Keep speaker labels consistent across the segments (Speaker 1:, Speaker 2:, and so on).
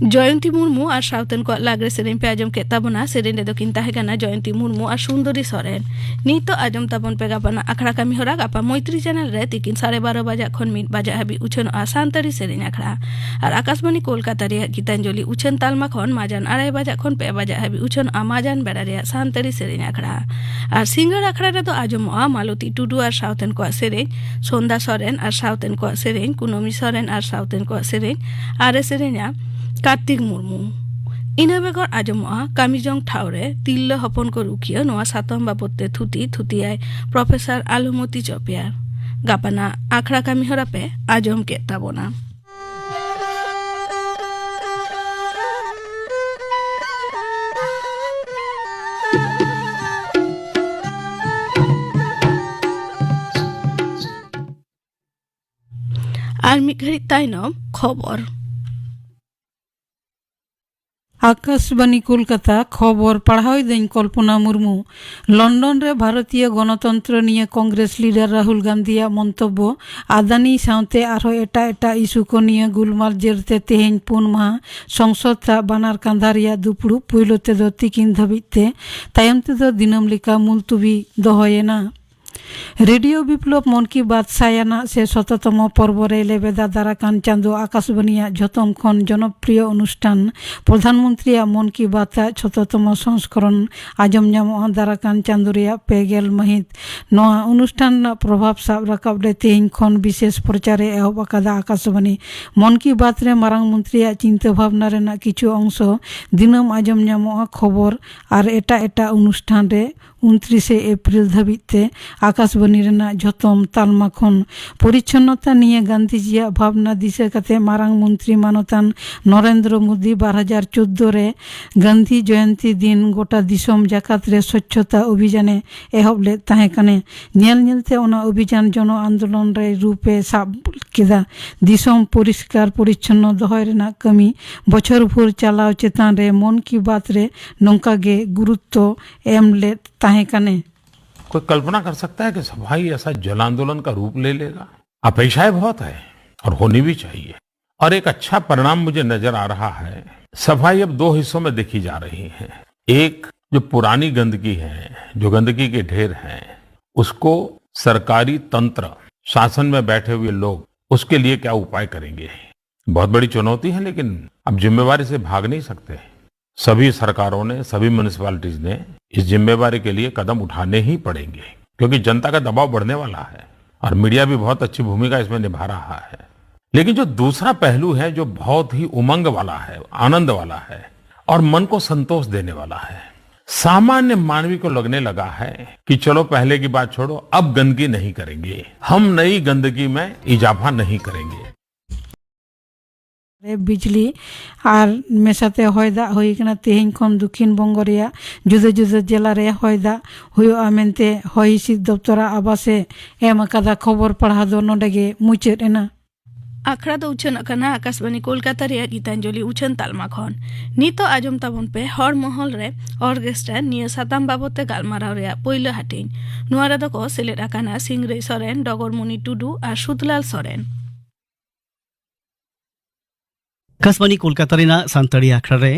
Speaker 1: जयंती मुर्मू और साउथन को लागरे सेरेन पे आजम के ताबना सेरेन रेदो किन ताहेकाना जयंती मुर्मू और सुंदरी सोरेन नीतो आजम ताबन पे गापाना अखड़ा कामी होरा गापा मैत्री चैनल रे तिकिन 12:30 बजा खन 1 बजा हाबी उछन आसांतरी सेरेन अखड़ा और आकाशवाणी कोलकाता रे गीतांजलि उछन तालमा खन माजान 2:30 बजा खन 2 बजा हाबी उछन आमाजान बेड़ा रे सांतरी सेरेन अखड़ा और सिंगर अखड़ा रे तो आजम मालती टुडू और साउथन को सेरेन सोंदा सोरेन और साउथन को सेरेन कुनोमी सोरेन और साउथन को सेरेन आरे सेरेना कार्तिक मुर्मू इना बेगर आजमआ कामिजों ठावरे तिल्ल हपन को रुकिया नोआ सातम बाबते थुतियाय प्रोफेसर आलुमती चौपियार गापाना आखड़ा कामी होरा पे आजम के ताबोना आर्मी घड़ी ताइनम खबर
Speaker 2: आकाशवाणी कोलकाता खबर पढ़ाई दिन कल्पना मुर्मू लंडन रे भारतीय गणतंत्र निये कांग्रेस लीडर राहुल गांधी मंतव्य आदानी साउते आरो एटा इस्यू को निये गुलमाल जेरते तेहेन 4 माह संसद बानार कांधारिया दुपुड़ु पुइलोते दो तिकिन धबिते तायमते दो दिनम लिका मुलतुबी दोहयेना रेडियो विप्लव मन की बात सायाना से 17तम पर्व रे लेबेदा दाराकान चांदो आकाशवाणी झतम खन जनप्रिय अनुष्ठान प्रधानमंत्री मन की बात 17तम संस्करण आजम नाम दाराकान चांदो रे पेगेल महित नोआ अनुष्ठान प्रभाव साब रकाब रे तेहिन खन विशेष प्रचारे एहब आकादा आकाशवाणी मन की बात रे मारांग मंत्री चिंता भावना रेना किछु अंश दिनम आजम नाम खबर और एटा अनुष्ठान रे 29 एप्रिल धाबिते आकाशवाणी रेना झतम तालमा खन परिच्छन्नता निये गांधीजिया भावना दिशा कते मारांग मंत्री मानतान नरेंद्र मोदी 2014 रे गांधी जयंती दिन गोटा दिसम जाकात रे स्वच्छता अभियाने एहबले ताहे कने नेल नेलते ओना अभियान जन आंदोलन रे रूपे साब केदा दिसम परिष्कार परिच्छन्न दहय रेना कमी बछर भर चलाव चेतान रे मन की बात रे नंका गे गुरुत्व एमले
Speaker 3: कोई कल्पना कर सकता है कि सफाई ऐसा जन आंदोलन का रूप ले लेगा? अपेक्षाएं बहुत है और होनी भी चाहिए और एक अच्छा परिणाम मुझे नजर आ रहा है। सफाई अब 2 हिस्सों में देखी जा रही है। एक जो पुरानी गंदगी है, जो गंदगी के ढेर हैं, उसको सरकारी तंत्र शासन में बैठे हुए लोग उसके लिए क्या उपाय करेंगे? बहुत बड़ी चुनौती है, लेकिन अब जिम्मेवारी से भाग नहीं सकते। सभी सरकारों ने, सभी म्युनिसिपैलिटीज ने इस जिम्मेवारी के लिए कदम उठाने ही पड़ेंगे, क्योंकि जनता का दबाव बढ़ने वाला है और मीडिया भी बहुत अच्छी भूमिका इसमें निभा रहा है। लेकिन जो दूसरा पहलू है, जो बहुत ही उमंग वाला है, आनंद वाला है और मन को संतोष देने वाला है, सामान्य मानवी को लगने लगा है कि चलो पहले की बात छोड़ो, अब गंदगी नहीं करेंगे, हम नई गंदगी में इजाफा नहीं करेंगे।
Speaker 2: बिजली और मेसाते हयदा होइकना तेहेन खन दक्षिण बंग रेया जुदा जुदा जिला रे हयदा हुयो मेनते हय हिसिद दफ्तरा आवासे एम आकादा खबर पढ़ा दो नोडेगे मुचाद एना
Speaker 1: आखड़ा दो उछन अकना आकाशवाणी कोलकाता रे गीतांजलि उछन तालमा खन नीतो आजम ताबन पे हर महल रे ऑर्केस्ट्रा निया साताम बाबते गालमाराव रे पहिलो हाटिन नुआरा दको सेलेट आकाना सिंगरे सोरेन डगरमुनि टुडू और सुतलाल सोरेन
Speaker 4: आकाशवाणी कोलकाता रेना सानताड़ी आखड़ा रे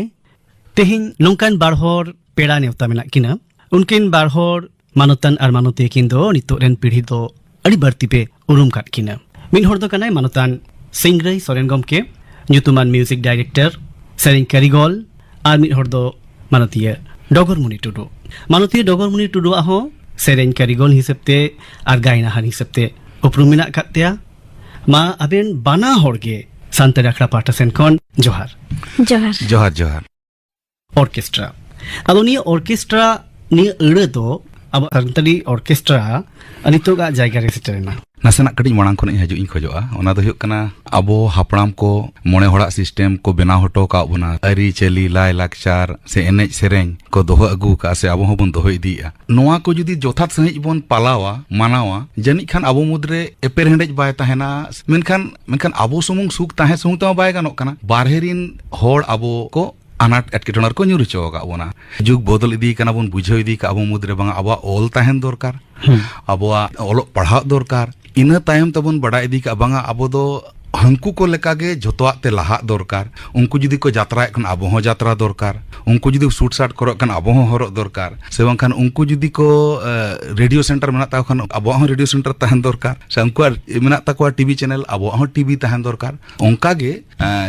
Speaker 4: तेहिन नोंकान बारहर पेड़ा नेवता मेना किना उनकिन बारहर मानतान और मानती किन दो नितो रेन पीढ़ी दो अड़ी बाड़ती पे उरुम काट किना मिन हर दो कनाय मानतान सिंगरे सोरेन गमके ᱧᱩᱛᱩᱢᱟᱱ म्यूजिक डायरेक्टर सेरेन कारिगल और मिन हर दो मानतीय डगरमुनि टुडू मानतीय डगरमुनि टुडू आहो सेरेन कारिगल हिसाबते और गायनाहार हिसाबते उपरुम मेना कातेया मा आबेन बाना हरगे सानताड़ी आखड़ा पाटा सेन खन जोहार
Speaker 1: जोहार
Speaker 5: जोहार जोहार
Speaker 4: ऑर्केस्ट्रा अदो निया ऑर्केस्ट्रा निया अड़े दो अब सानताड़ी ऑर्केस्ट्रा अनितोगा जायगा रे सेटरेना
Speaker 5: नासेना कड़ी मांग खन हजू इन खोजोआ ओना दो हुयुक कना अबो हापड़ाम को मोने होड़ा सिस्टम को बनाव हटो का बुना अरी चली लाय लाकचार से एनेज सेरेंग को दोह अगू का से अबो हबन दोह इदिया नोआ को जुदी जोथात सहित बन पालावा मानावा जनि खान अबो मुद्रे एपेर हेंडेज बाय ताहेना मेनखान अबो सुमुंग सुख ताहे सुमुंग ता बाय गानोक कना बारहेरिन होड़ अबो को अनाट एटकेटोनार को न्यूर चोगा बोना जुग बदल इदी कना बन बुझाव इदी का अबो मुद्रे बांगा अबो ओल ताहेन दरकार अबो ओलो पढ़ाव दरकार इना तायम तबन बड़ा इदी का बांगा अबो दो हंकु को लेकागे जोतोआग ते लाहाग दरकार उनको जुदी को जात्राएक खान आबो हूँ जात्रा दरकार उनको जुदी सूट साट हरग खान आबो हूँ हरग दरकार से बांखान उनको जुदी को रेडियो सेंटर मेना ताको खान आबो हूँ रेडियो सेंटर तहन दरकार से उनको मेना ताको टीवी चैनल आबो हूँ टीवी तहन दरकार उनकागे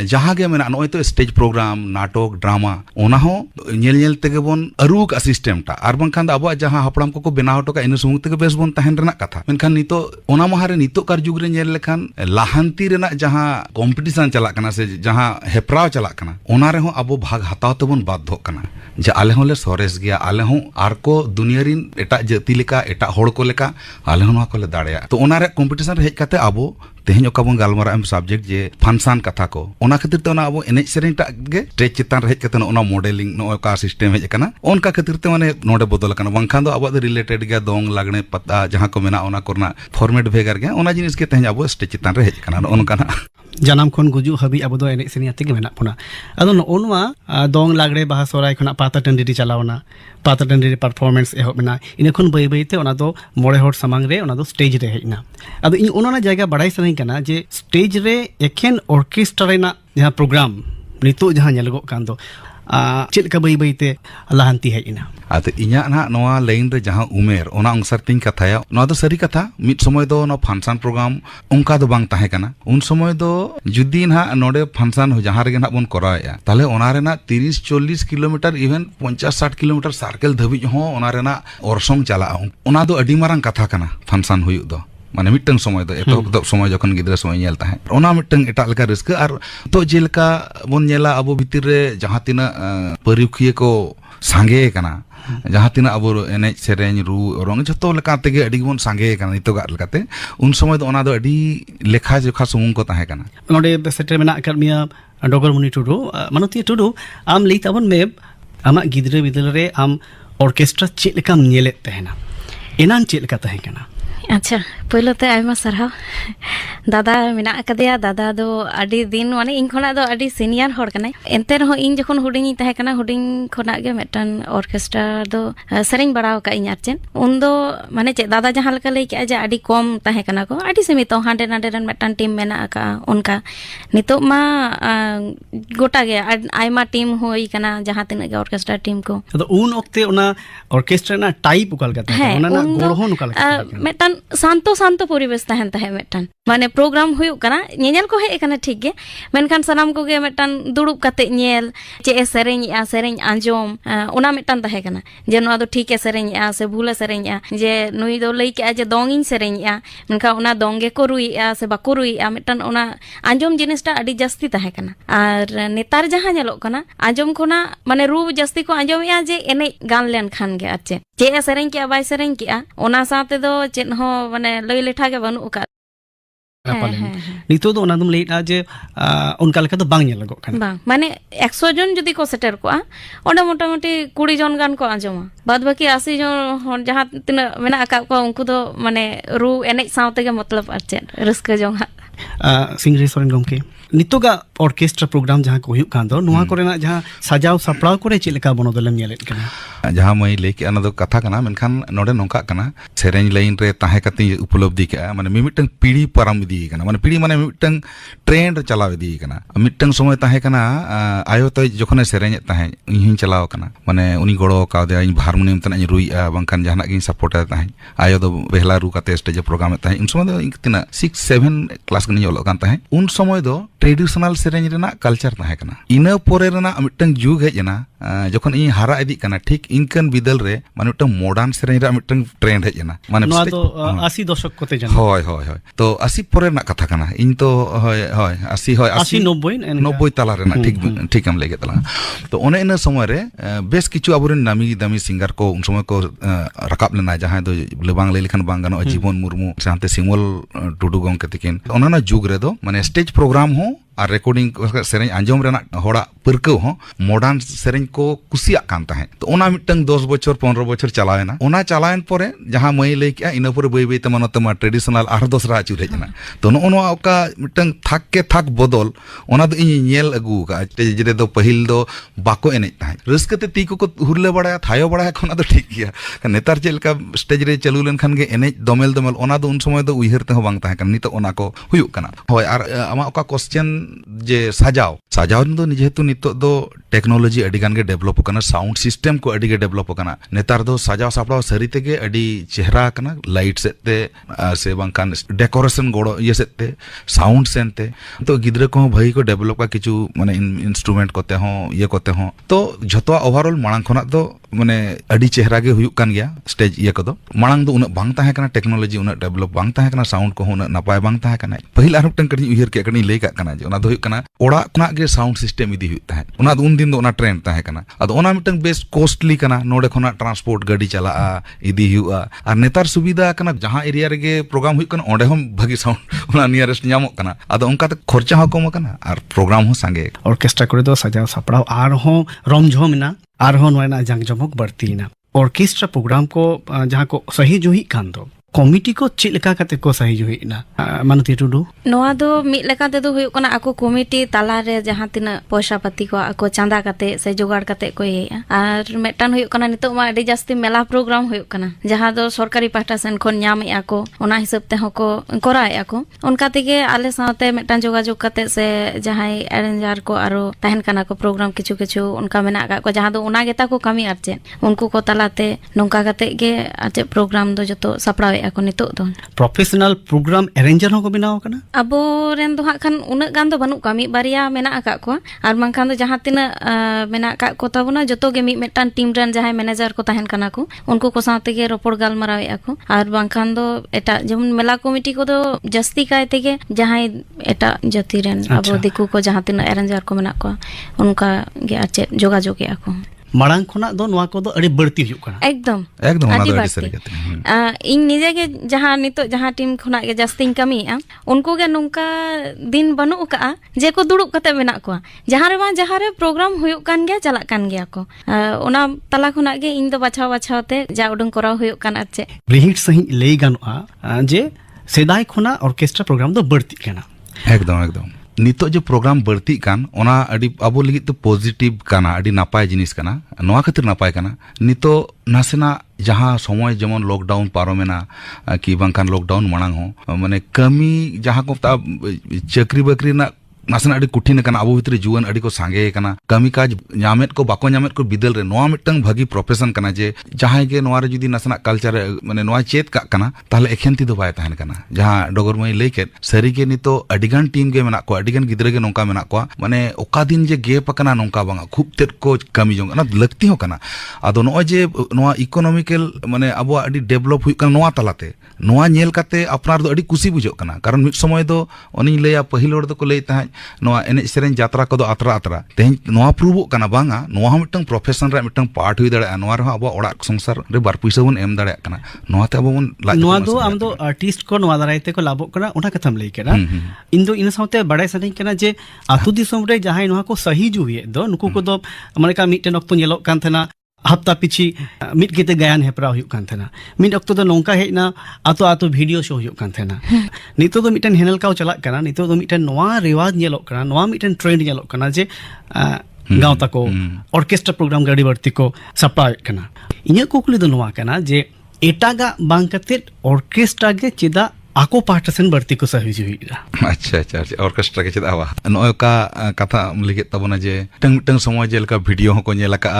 Speaker 5: जहाँ गे मेना नोय तो स्टेज प्रोग्राम नाटक ड्रामा ओना हो नेल नेल तेगे बोन अरुक सिस्टम टा आर बांखान दा आबो जहाँ हपड़ाम को बेनाव हटो का इन सुमुंग तेगे बेस बोन तहन रेना कथा मेनखान नितो ओना माहारे नितो कार जुग रे नेल लेखान लाहांती रेना जहाँ कॉम्पिटिशन चला कना से जहाँ हेपराव चला कना ओना रे हो आबो भाग हताव तबन बाध्य कना जे आले होले सरेस गया आले हो आर को दुनिया रिन एटा जाति लेका एटा होड़ को लेका आले हो कोले दाड़ेया तो ओना रे कॉम्पिटिशन रे हेज काते आबो तेहन ओका बन गालमारा एम सब्जेक्ट जे फंक्शन कथा को ओना खातिर ते ओना आबो एनेज सेरेन टा गे स्टेज चितान रे हेज काते ओना मॉडलिंग नो का सिस्टम हेज कना ओनका खातिर ते माने नोडे बदल कना बांखान दो आबो रिलेटेड गया दोंग लागने पता जहां को मेना ओना करना फॉर्मेट भेगार गया ओना जिनिस के तेहन आबो स्टेज चितान रे हेज कना ओनका ना
Speaker 4: जानम खन गुजु हबी अब एने सेरिया तेगे मेना पुना अदो नोनवा दोंग लागड़े बाहा सोराय खना पाता टंडी री चलावना पाता टंडी रे परफॉर्मेंस एहो मेना इने खन बई बईते ओना दो मोड़े हर समांग रे ओना दो स्टेज रे हेना अदो इन ओना जायगा बड़ाई सनई कना जे स्टेज रे एकेन ऑर्केस्ट्रा रेना जहां प्रोग्राम नितो जहां नेलगो कान दो चेद का बई बईते लाहंती हेना
Speaker 5: आते इन्या ना नोआ लाइन रे जहां उमेर ओना अंगसर तिंग कथाया नोआ दो सरी कथा मिट समय दो नो फंक्शन प्रोग्राम उनका दो बांग ताहे कना उन समय दो जुदी ना नोडे फंक्शन हो जहां रे ना बन कराया ताले ओना रे ना 30-40 किलोमीटर इवन 50-60 किलोमीटर सर्कल धबी हो ओना रे ना ओरसोंग चला ओना दो अडी मारंग कथा कना फंक्शन हुयु दो माने मिटन समय दो एतो समय जखन गिद्रा समय नेल ताहे ओना मिटन एटा लेका रिस्क आर तो जेलका बन नेला अबो भितिर रे जहां तिना परिखिए को सांगे कना जहां तिना अब एनेज सेरेñ रू रंग जतो लेका तेगे अडी बन सांगे कना नितोगा लेकाते उन समय दो ओना दो अडी लेखा जोखा सुमुंग को ताहे कना
Speaker 4: नोडे सेटर मेना अकादमिया डॉगर मुनि टुडू मानती टुडू आम लई ताबन मे आमा गिद्रे बिदल रे आम ऑर्केस्ट्रा चेक लेकाम नेले तहना एनान चेक लेका तहे कना
Speaker 6: अच्छा पहले ते आयमा सरहाव दादा मेना कदेया दादा दो अडी दिन माने इन खना दो अडी सीनियर हर कने एनते रहो इन जखन हुडिंग तहे कना हुडिंग खना गे मेटन ऑर्केस्ट्रा दो सेरेñ बड़ाव का इन आरचेन उन दो माने चे दादा जहां लका लई के जे अडी कम तहे कना को अडी सीमित हांडे नाडे रन मेटन टीम मेना का उनका नितो मा गोटा गे आयमा टीम होई कना जहां तिना गे ऑर्केस्ट्रा टीम को
Speaker 4: तो उन ओक्ते ओना ऑर्केस्ट्रा ना टाइप उकाल का तहे ओना ना गोड़होन उकाल का
Speaker 6: मेटन शांतो शांतो परिवेश तहन तहे मेटन माने प्रोग्राम हुयु कना नेनेल को हे कना ठीक गे मेनखान सनाम को गे मेटन दुड़ुब काते नेल चे सेरेñ सेरेñ आंजोम ओना मेटन तहे कना जे नो दो ठीक है सेरेñ से भूल सेरेñ जे नुई दो लई के जे दोंगिन सेरेñ मेनखा ओना दोंगे को रुई से बाको रुई मेटन ओना आंजोम जिनिसटा अडी जस्ती तहे कना आर नेतार जहां नेलो कना आंजोम खोना माने रू जस्ती को आंजोम जे एने गान लेन खान गे आचे चे सेरेñ के बाय सेरेñ के ओना साथे दो चेन हो माने लई लेठा गे बनु का
Speaker 4: नितो दो ओना दुम लेटा जे उनका लेका तो बांग नेल लगो खान
Speaker 6: बांग माने 100 जन जदी को सेटर को ओंडे मोटामोटी 20 जन गान को आंजोमा बाद बाकी 80 जन जहां तिना मेना आका को उनको दो माने रू एनेज सावते गे मतलब आचे रस्का जोंगा
Speaker 4: सिंगरी सोरेन गमके नितोगा ऑर्केस्ट्रा प्रोग्राम जहां को हुयुक कान दो नोहा कोरेना जहां सजाव सपड़ाव करे चे लेका बनोदलम नेलेत कना
Speaker 5: जहां मई लेके अना दो कथा कना मेनखान नोडे नोंका कना सेरेñ लाइन रे ताहे कते उपलब्धि का माने मिमिटन पीढ़ी परम इदी कना माने पीढ़ी माने मिमिटन ट्रेंड चलाव इदी कना मिटन समय ताहे कना आयो तो जखने सेरेñ ताहे इहिं चलाव कना माने उनी गड़ो का दे इन हारमोनियम तने रुइआ बांखान जहाना गिन सपोर्ट ताहे आयो दो बेहला रू काते स्टेज प्रोग्राम ताहे इन समय दो इतना 6-7 क्लास कनी ओलो कान ताहे उन समय दो ट्रेडिशनल सेरेñ रेना कल्चर ताहे कना इना पोरे रेना मिटन जुग हेजना जखन इ हारा इदी कना ठीक इनकन बिदल रे माने मिटन मॉडर्न सेरेñ रे मिटन ट्रेंड हेजना माने
Speaker 4: नोआ तो 80 दशक कोते जन
Speaker 5: होय होय होय तो 80 पोरे ना कथा कना इन तो होय होय 80 होय
Speaker 4: 80
Speaker 5: 90 ताला रे ना ठीक हम लेगे तला तो ओने इन समय रे बेस किछु अबुरेन नामी दामी सिंगर को उन समय को रकाब लेना जहां दो लेबांग ले लेखन बांग गानो जीवन मुर्मू सानते सिमल टुडू गंग कतिकिन ओना ना जुग रे दो माने स्टेज प्रोग्राम हो और रेकॉर्डिंग सेरें आंजोम रेना होड़ा परकव हो मॉडर्न सेरें को कुसिया कान ताहे तो ओना मिटंग 10 बछर 15 बछर चलावेना ओना चलावेन परे जहां मई लई के इना परे बई बई ते मनोतमा ट्रेडिशनल आर दोसरा आचुर हेजना तो नो ओका मिटंग थाक के थाक बदल ओना दो इन नेल अगु का स्टेज रे दो पहिल दो बाको एने ताहे रस्कते ती को हुरले बड़ा थायो बड़ा कोना दो ठीक गया नेतार चेलका स्टेज रे चलू लेन खान गे एने दोमेल दोमेल ओना दो उन समय दो उइहर ते हो बांग ताहे कन नितो ओना को हुयुक कना होय आर आमा ओका क्वेश्चन जे साजाव दो जेहेतु नितो दो टेक्नोलॉजी अडी गान गे डेवलप कना साउंड सिस्टम को अडी गे डेवलप कना नेतार दो साजाव सापड़ाव सरी तेगे अडी चेहरा कना लाइट सेते से बांकान डेकोरेशन गोड़ो ये सेते साउंड सेनते तो गिद्रे को भाई को डेवलप का किछु माने इंस्ट्रूमेंट कोते हो ये कोते हो तो झतो ओवरऑल मांग खना दो माने अडी चेहरा गे हुयुक कान गया स्टेज ये को दो मांग दो उन बांग ताहे कना टेक्नोलॉजी उन डेवलप बांग ताहे कना साउंड को उन नपाय बांग ताहे कना पहिल आर मिटन कडी उहिर के कडी लेका कना जे ओना दो हुयुक कना ओड़ा कना गे साउंड सिस्टम इदी हुयुक ताहे ओना उन दिन दो ओना ट्रेंड ताहे कना अद ओना मिटन बेस्ट कॉस्टली कना नोडे खना ट्रांसपोर्ट गाड़ी चला इदी हुयुआ और नेतार सुविधा कना जहां एरिया रे प्रोग्राम हुयुक कना ओंडे हम भागी साउंड ओना नियरेस्ट ᱧᱟᱢᱚᱜ कना अद ओंका त खर्चा हो कम कना और प्रोग्राम हो संगे
Speaker 4: ऑर्केस्ट्रा करे दो सजाव सापड़ाव आर हो रमझोमना आर हो नोना जांगजमक बढ़तीना ऑर्केस्ट्रा प्रोग्राम को जहां को सही जुही कान दो कमिटी को चेक लेका कते को सही जुहीना मानती टुडू
Speaker 6: नोआ दो मिट लेका ते दो हुयुक कना आको कमिटी ताला रे जहां तिना पैसा पाती को आको चांदा कते से जोगाड़ कते को ये और मेटान हुयुक कना नितो मा अडी जास्ती मेला प्रोग्राम हुयुक कना जहां दो सरकारी पाहटा सेन खन ᱧᱟᱢ ए आको ओना हिसाब ते हको कराए आको उनका तेगे आले साथे मेटान जोगाजोग कते से जहां अरेंजर को आरो तहन कना को प्रोग्राम किछु किछु उनका मेना का को जहां दो ओना गेता को कमी आरचे उनको को तालाते नोंका कते गे आचे प्रोग्राम दो जतो सपड़ाव ako nitok do
Speaker 4: professional program arranger हो को बनाव कना
Speaker 6: abo ren do hak kan unag gan do banuk kami baria mena akak ko ar mangkan do jahan tina mena akak ko tabuna joto ge mi metan team ren jahay manager ko tahen kana ko unku ko saate ge ropor gal marawe ako ar bangkan do eta jemun mela committee ko do jasti kai tege jahay eta jati ren abo diku ko jahan tina arranger ko mena ko unka ge ache joga joge ako
Speaker 4: मांग खोना दो नवा को दो अड़ी बढ़ती हुयुक कना
Speaker 6: एकदम
Speaker 5: एकदम
Speaker 6: अड़ी बढ़ती इन निजे के जहां नितो जहां टीम खोना के जास्ती कमी उनको के नोंका दिन बनु का जे को दुड़ुब कते मेना को जहां रे प्रोग्राम हुयुक कान गया चला कान गया को ओना तला खोना के इन दो बाछाव ते जा उडंग कराव हुयुक कान आचे
Speaker 4: ब्रिहिट सही लई गानुआ जे सेदाय खोना ऑर्केस्ट्रा प्रोग्राम दो बढ़ती कना
Speaker 5: एकदम नितो जो प्रोग्राम बढ़ती कान ओना अडी अबो लगी तो पॉजिटिव काना अडी नापाय जिनिस काना नोआ खातिर नापाय काना नितो नासेना जहां समय जेमन लॉकडाउन पारोमेना कि बांखान लॉकडाउन मांग हो माने कमी जहां को चक्री बकरी ना नासना अडी कुठिन काना अबो भितरे जुवन अडी को सांगे काना कमी काज ᱧᱟᱢᱮᱫ को बाको ᱧᱟᱢᱮᱫ को बिदल रे नोआ मिटंग भागी प्रोफेशन काना जे जहां गे नोआ रे जुदी नासना कल्चर माने नोआ चेत का काना ताहले एखेन ती दो बाय ताहन काना जहां डोगरमई लेकेत सरी के नितो अडिगान टीम गे मेना को अडिगान गिदरे गे नोंका मेना को माने ओका दिन जे गेप काना नोंका बांगा खूब तेत को कमी जोंग ना लगती हो काना आदो नोआ जे नोआ इकोनॉमिकल माने अबो अडी डेवलप हुई काना नोआ तलाते नोआ नेल काते अपनार दो अडी खुशी बुझो काना कारण मिट समय दो ओनी लेया पहिल ओर दो को लेय ताहाय नोआ एने सेरेन यात्रा को दो अतरा तेज नोआ प्रूव काना बांगा नोआ मिटंग प्रोफेशन रे मिटंग पार्ट हुई दड़े नोआ रे अबो ओड़ा संसार रे बार पैसा बन एम दड़े काना नोआ ते अबो बन
Speaker 4: नोआ दो आम दो आर्टिस्ट को नोआ दारायते को लाभो कना ओना कथम लई केना इन दो इन साथे बड़ाय सदिन केना जे आतु दिसम रे जहाय नोआ को सही जुए दो नुकु को दो माने का मिटन अक्तो नेलो कान थना हफ्ता पिछी मिट केते गायन हेपरा हुयुक कान थना मिट अक्तो दो नोंका हेना आतो आतो वीडियो शो हुयुक कान थना नितो दो मिटन हेनल काव चला कना नितो दो मिटन नोआ रिवाज नेलो कना नोआ मिटन ट्रेंड नेलो कना जे गावता को ऑर्केस्ट्रा प्रोग्राम गाड़ी बढ़ती को सप्लाई कना इnya कुकली दो नोआ कना जे एटागा बांग कते ऑर्केस्ट्रा गे चेदा आको पार्टसन बढ़ती को सही जुईरा
Speaker 5: अच्छा ऑर्केस्ट्रा के चेदा वा नोय का कथा लिखित तबना जे टंग समय जेलका वीडियो को नेलका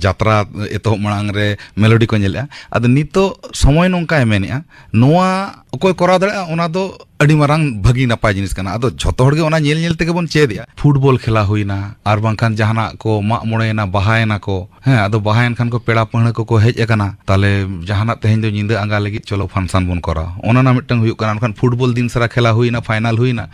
Speaker 5: यात्रा एतो मांग रे मेलोडी को नेला अद नितो समय नोंका एमेनिया नोआ ओकोय करा दड़ा ओना दो अडी मारांग भगी नापाय जिनिस कना अदो झतो हड़गे ओना नेल नेल तेगे बोन चेदिया फुटबॉल खेला हुईना आर बांखान जहाना को माग मोड़ेना बहायना को हैं अदो बहायन खान को पेड़ा पहण को हेज एकना ताले जहाना तेहेन दो निंदा आंगा लगी चलो फंक्शन बोन करा ओना ना मिटंग हुई कना खान फुटबॉल दिन सारा खेला हुईना फाइनल हुईना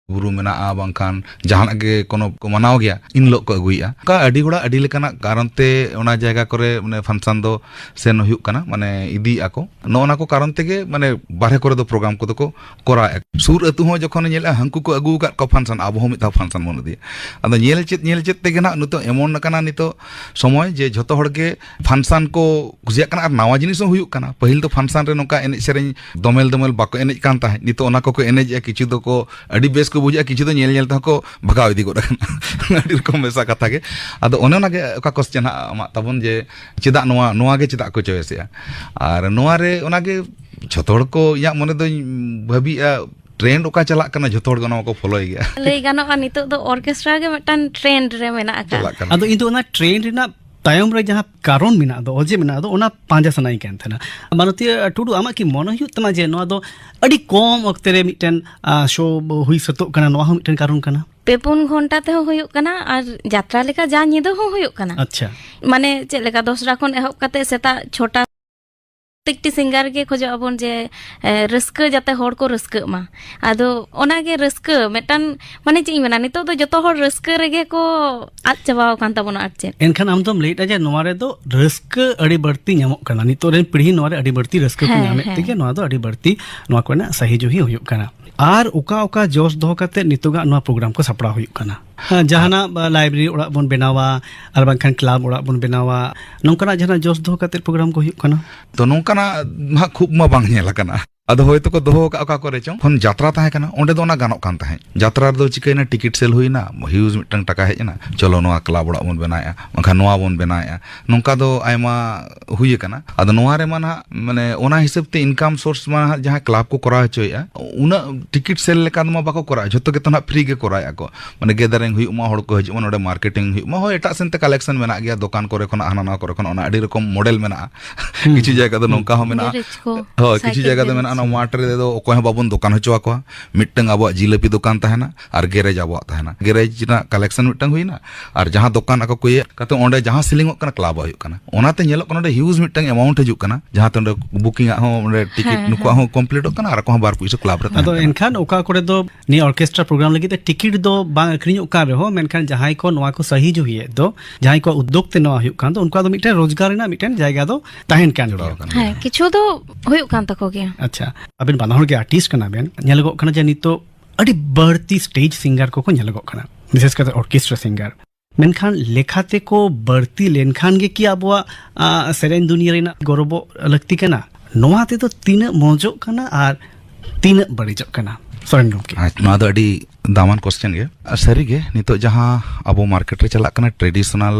Speaker 5: बुरु मेना बांखान जहां गे कोनो को मनाव गया इन लोग को अगुइया का अडी गोड़ा अडी लेकाना कारण ते ओना जायगा करे माने फंक्शन दो सेन हुयुक काना माने इदी आको नोना को कारण तेगे माने बारहे करे दो प्रोग्राम को को कोरा सुर अतु हो जखन नेला हंकु को अगु का फंक्शन आबो हम मिता फंक्शन मन दी अदो नेल चेत तेगे ना नितो एमोन काना नितो समय जे झतो हड़ के फंक्शन को खुजिया काना और नवा जिनिस हुयुक काना पहिल तो फंक्शन रे नोका एने सेरेन दोमेल बाको एने कान ताहे नितो ओना को एने किछु दो को अडी बेस को बुझा किछु तो नेल को भगाव इदी गोड़ा अडी रकम ऐसा कथा के अदो ओने ना के का क्वेश्चन आमा तबन जे चिदा नोवा गे चिदा को चॉइस और नोवा रे ओना गे झतो को या मने दो भाबिया ट्रेंड ओका चला कना झतो हड़ गनो को फॉलो गया
Speaker 6: लई गानो नितो दो ऑर्केस्ट्रा गे मिटन ट्रेंड रे मेना का
Speaker 4: अदो इंदो ना ट्रेंड रेना तायम रे जहां कारण मेना दो अजे मेना दो ओना पांजा सनाई केन थना मानतीय टुडू आमा की मन हुय तमा जे नो दो अडी कम वक्त रे मिटन शो हुई सतो कना नो मिटन कारण कना
Speaker 6: 2-4 घंटा ते हुयुक कना और यात्रा लेका जा निदो हो हुयुक कना
Speaker 4: अच्छा
Speaker 6: माने चे लेका दोसरा खन एहब कते सेता छोटा टिकटी सिंगर के खोज अबन जे रस्क जाते होड़ को रस्क मा आदो ओना गे रस्क मेटन माने ची मेना नितो दो जतो होड़ रस्क रेगे को आज चबाव कान तबोना आचे
Speaker 4: एनखान आम तोम लेटा जे नोवा रे दो रस्क अड़ी बढ़ती ᱧᱟᱢᱚᱜ ᱠᱟᱱᱟ नितो रे पीढ़ी नोवा रे अड़ी बढ़ती रस्क को ᱧᱟᱢᱮ तेगे नोवा दो अड़ी बढ़ती नोवा को ना सही जो ही हुयुक कना आर उका उका जोश दोह कते नितोगा नोवा प्रोग्राम को सपड़ा हुयुक कना जहाना लाइब्रेरी ओड़ा बन बनावा और बांखान क्लब ओड़ा बन बनावा नोंकना जहाना जोश दोह कते प्रोग्राम को हुयुक कना
Speaker 5: तो नोंकना खूब मा बांग नेला कना अदो होयतो को दोहो का करे चों फन यात्रा ताहे कना ओंडे दो ना गानोक कान ताहे यात्रा दो चिकैना टिकट सेल हुइना ह्यूज मिटंग टाका हेजना चलो नोआ क्लब ओड़ा बन बनाया मखा नोआ बन बनाया नोंका दो आयमा हुइ कना अदो नोआ रे माना माने ओना हिसाब ते इनकम सोर्स मा जहां क्लब को करा होचोया उना टिकट सेल लेका मा बाको करा झतो के तना फ्री गे कराया को माने गेदरिंग हुइ मा हड़ को हजो नोडे मार्केटिंग हुइ मा हो एटा सेनते कलेक्शन मेना गया दुकान करे खना हाना ना करे खना ओना अडी रकम मॉडल मेना किछि जगह दो नोंका हो मेना हो किछि जगह दो मेना मार्ट रे दो ओकोय बाबन दुकान होचो को मिटंग आबो जिलेपी दुकान तहना और गैरेज आबो तहना गैरेज ना कलेक्शन मिटंग हुइना और जहां दुकान आको कोय कते ओंडे जहां सेलिंग कना क्लब हुइ कना ओनाते नेलो कना ह्यूज मिटंग अमाउंट हजु कना जहां तंडे बुकिंग हो ओंडे टिकट नुको हो कंप्लीट कना और को बार पैसा क्लब रे
Speaker 4: अदो एनखान ओका करे दो नि ऑर्केस्ट्रा प्रोग्राम लगी ते टिकट दो बांग अखरिन ओका रे हो मेनखान जहां को नोवा को सही जो हिए दो जहां को उद्योग ते नोवा हुइ कान तो उनका दो मिटे रोजगार ना मिटन जायगा दो ताहेन कान जोड़ाव कना
Speaker 6: हां किछु दो हुयुक कान तको गया
Speaker 4: अच्छा अबिन बाना के आर्टिस्ट कना बेन नेलगो कना जे नितो अडी बढ़ती स्टेज सिंगर को नेलगो कना विशेष कर ऑर्केस्ट्रा सिंगर मेनखान लेखाते को बढ़ती लेनखान गे कि आबो सेरेन दुनिया रेना गौरव लगती कना नोवा ते तो तीन मौजो कना और तीन बड़ीजो कना सोरेन रूप के
Speaker 5: ना दो अडी दामान क्वेश्चन गे सरी गे नितो जहां अबो मार्केट रे चला कना ट्रेडिशनल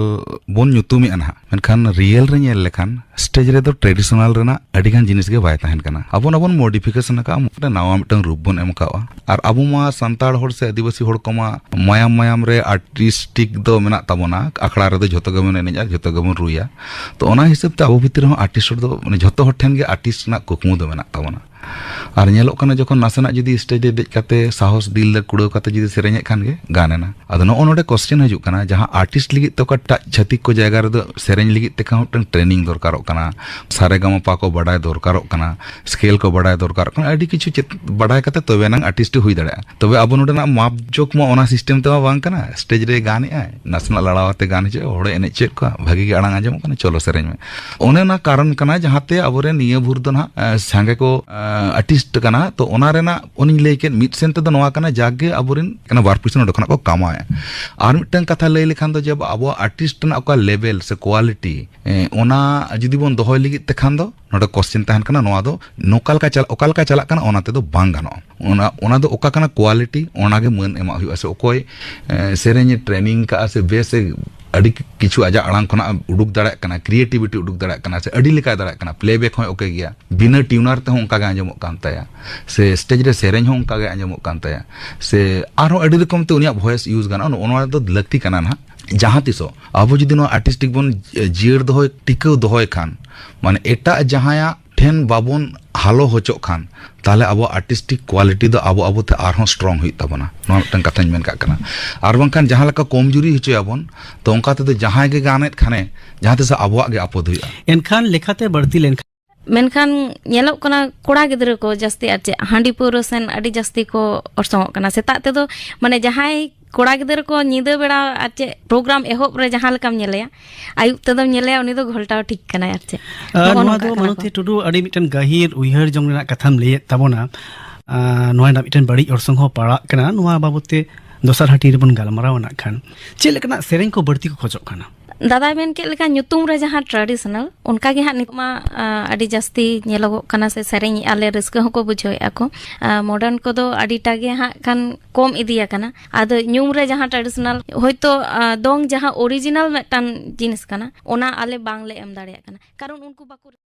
Speaker 5: बोन ᱧᱩᱛᱩᱢᱮ अनहा मेनखान रियल रे नेल लेखान स्टेज रे तो ट्रेडिशनल रेना अडी गान जिनिस गे बाय ताहेन कना अबन मॉडिफिकेशन का नवा मिटन रूप बोन एम कावा और अबो मा संताड़ होड़ से आदिवासी होड़ कोमा मायाम रे आर्टिस्टिक दो मेना ताबोना अखड़ा रे दो झतो गे मन एनेजा झतो गे मन रुया तो ओना हिसाब ते अबो भितर आर्टिस्ट दो माने झतो होड़ ठेन गे आर्टिस्ट ना कुकमु दो मेना ताबोना और नेलो कना जखन नासेना जदी स्टेज रे देज काते साहस दिल दे कुड़ो काते जदी सेरेញखान गे गानेना अदो नो नोडे क्वेश्चन हजु कना जहां आर्टिस्ट लिगित तो का छतिक को जायगा रे दो सेरेញलिगित ते का ट्रेनिंग दरकारो कना सारे गमपा को बडाय दरकारो कना स्केल को बडाय दरकारो कना अडी किछु बडाय काते तबे ना आर्टिस्ट हुई दड़या तबे अब नोडे ना माप जोक मा ओना सिस्टम ते बांग कना स्टेज रे गाने आय नासना लड़ावते गाने जे होड़े एने चेक को भागी गे आड़ांग आजम कना चलो सेरेញमें ओने ना कारण कना जहाते अबरे निये भूर दो ना संगे को आर्टिस्ट कना तो ओना रेना ओनी लेके मिड सेंटे दो नोवा कना जागे अबोरिन कना बार पर्सन डखना को कामाया और मिटन कथा लई लेखान दो जब अब आर्टिस्ट ना का लेवल से क्वालिटी ओना जदी बोन दोहय लगी तखान दो नोडे क्वेश्चन तहन कना नोवा दो नोकाल का चला कना ओना ते दो बांग गानो ओना दो ओका कना क्वालिटी ओना गे मन एमा हुआ से ओकोय सेरेញट्रेनिंग का से बेस अड़ी किछु आजा अड़ांग खना उडुक दाड़ा कना क्रिएटिविटी उडुक दाड़ा कना से अड़ी लेका दाड़ा कना प्लेबैक हो ओके गया बिना ट्यूनर ते उनका गे आंजमो कान ताया से स्टेज रे सेरेញहो उनका गे आंजमो कान ताया से आरो अड़ी रकम ते उनिया वॉइस यूज गाना ओना दो लगती कना ना जहां तिसो अब जदी नो आर्टिस्टिक बन जियर दोय टिकौ दोय खान माने एटा जहाया ठेन बाबन हालो होचो खान ताले अब आर्टिस्टिक क्वालिटी दो अब ते आरहों स्ट्रांग हुई ताबना नो मिटन कथाñ मेन का कना आर बांखान जहां लका कमजोरी होचोयाबन तो उनका ते जहां गे गानेत खाने जहां ते से अबवा गे आपद हुई
Speaker 4: एनखान लेखाते बढ़ती लेन
Speaker 6: मेनखान ñelok kana कोड़ा गिद्रा को जस्ती आर चे हांडी पौरो सेन अडी जस्ती को orsongok kana सेता तेदो माने जहाई कोड़ा गिद्रा को ᱧᱤᱫᱟᱹ बेड़ा आर चे प्रोग्राम एहोब रे जहां लकam ñeleya आयुब तेदम ñeleya उनी दो घोलटाव ठीक kana आर चे
Speaker 4: नोआ दो मानोती टुडू अडी मिटन गहिर उइहर जंग रेना कथाम लेय ताबोना नोआ ना मिटन बड़ी orsong हो पाड़ा kana नोआ बाबते दोसर हाटी रे बन गालमाराव ना खान चे लेकना सेरेंग को बढ़ती को खोजोक kana
Speaker 6: दादा मेन के लेका nyutum रे जहां ट्रेडिशनल उनका गे हां नितमा अडी जस्ती ñelogok kana से सेरेंग आले रिस्क हको बुझोय आको मॉडर्न को दो अडी टागे हां खान कम इदिया kana आदो ᱧᱩᱢ रे जहां ट्रेडिशनल होयतो दोंग जहां ओरिजिनल मेटन जिनिस kana ओना आले बांगले एम दाड़िया kana कारण उनको बाको